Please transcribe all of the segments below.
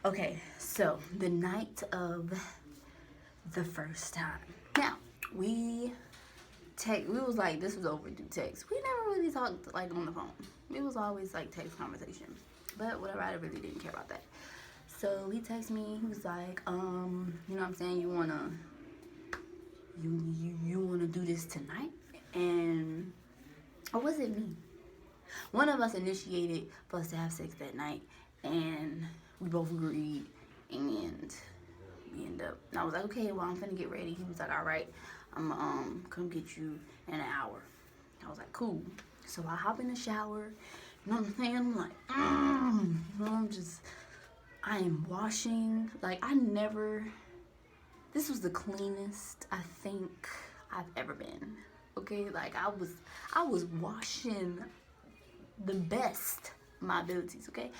Okay, so the night of the first time. Now, we we was like, this was over through text. We never really talked like on the phone. It was always like text conversation. But whatever, I really didn't care about that. So he texted me, he was like, you know what I'm saying, you wanna do this tonight? And or was it me? One of us initiated for us to have sex that night, and we both agreed, and we ended up. And I was like, okay, well, I'm finna get ready. He was like, all right, I'm come get you in an hour. I was like, cool. So I hop in the shower. You know what I'm saying? I'm like, you know, I am washing. Like I never. This was the cleanest I think I've ever been. Okay, like I was washing the best of my abilities, okay?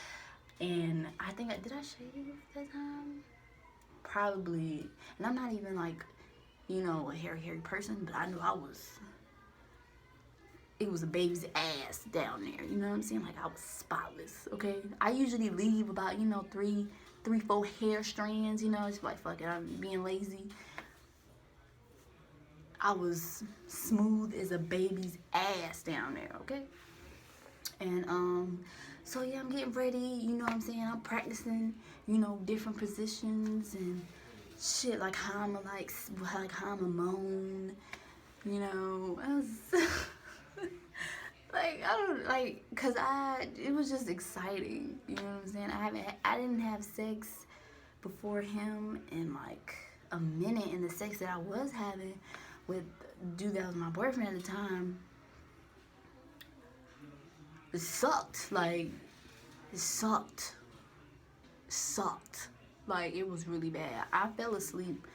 And I think did I shave that time? Probably. And I'm not even like, you know, a hairy person, but I knew it was a baby's ass down there. You know what I'm saying? Like I was spotless, okay? I usually leave about, you know, three, four hair strands, you know, it's like fuck it, I'm being lazy. I was smooth as a baby's ass down there, okay? And so yeah, I'm getting ready, you know what I'm saying? I'm practicing, you know, different positions and shit like how I'm a moan, you know. I was like I don't like cuz it was just exciting, you know what I'm saying? I didn't have sex before him in like a minute, and the sex that I was having with the dude that was my boyfriend at the time, it sucked. Like it sucked. It sucked. Like it was really bad. I fell asleep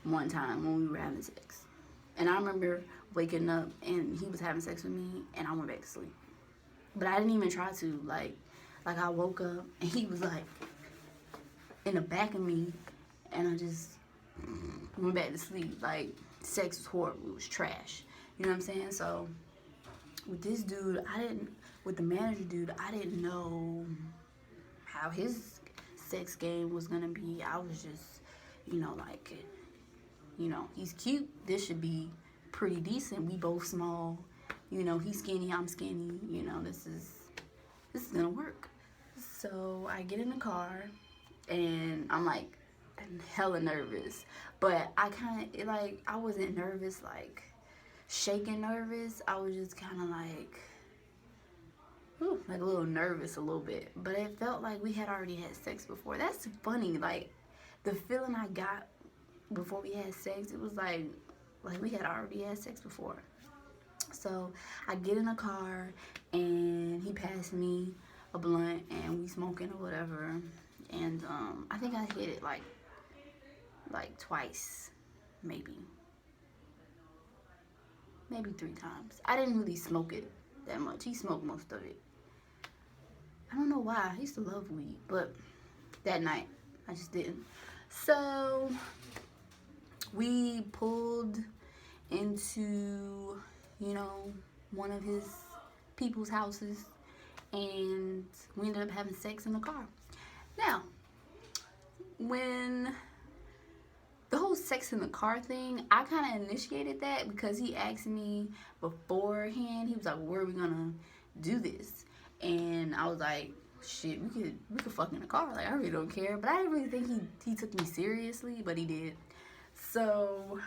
one time when we were having sex. And I remember waking up and he was having sex with me and I went back to sleep. But I didn't even try to. Like I woke up and he was like in the back of me and I just went back to sleep. Like sex was horrible. It was trash. You know what I'm saying? So with this dude, with the manager dude, I didn't know how his sex game was gonna be. I was just, you know, like, you know, he's cute. This should be pretty decent. We both small. You know, he's skinny, I'm skinny. You know, this is gonna work. So I get in the car and I'm like hella nervous. But I kind of like I wasn't nervous like shaking nervous. I was just kind of like a little nervous a little bit. But it felt like we had already had sex before. That's funny. Like the feeling I got before we had sex, it was like we had already had sex before. So I get in the car and he passed me a blunt and we smoking or whatever. And I think I hit it like twice, maybe three times. I didn't really smoke it that much. He smoked most of it. I don't know why. I used to love weed, but that night I just didn't. So we pulled into, you know, one of his people's houses and we ended up having sex in the car. Now, when the whole sex in the car thing, I kind of initiated that because he asked me beforehand. He was like, "Where are we gonna do this?" And I was like, "Shit, we could fuck in the car. Like I really don't care." But I didn't really think he took me seriously, but he did. So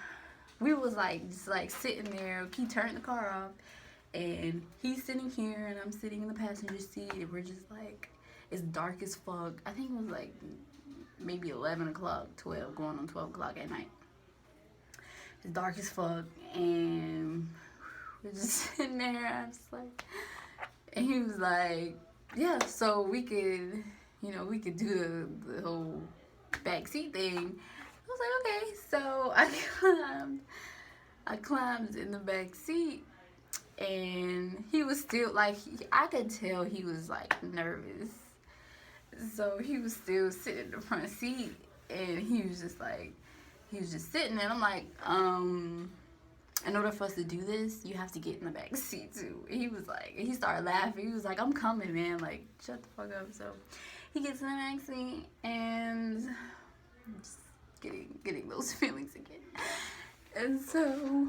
we was like just like sitting there. He turned the car off, and he's sitting here, and I'm sitting in the passenger seat, and we're just like, it's dark as fuck. I think it was like maybe 11 o'clock, 12, going on 12 o'clock at night. It's dark as fuck, and we're just sitting there. I'm just like, and he was like, yeah, so we could, you know, we could do the whole backseat thing. I was like, okay. So I climbed in the back seat, and he was still like, I could tell he was like nervous. So he was still sitting in the front seat, and he was just sitting there. And I'm like, in order for us to do this, you have to get in the back seat too. He was like, he started laughing. He was like, I'm coming, man. Like, shut the fuck up. So he gets in and asks me, and I'm just getting those feelings again. And so,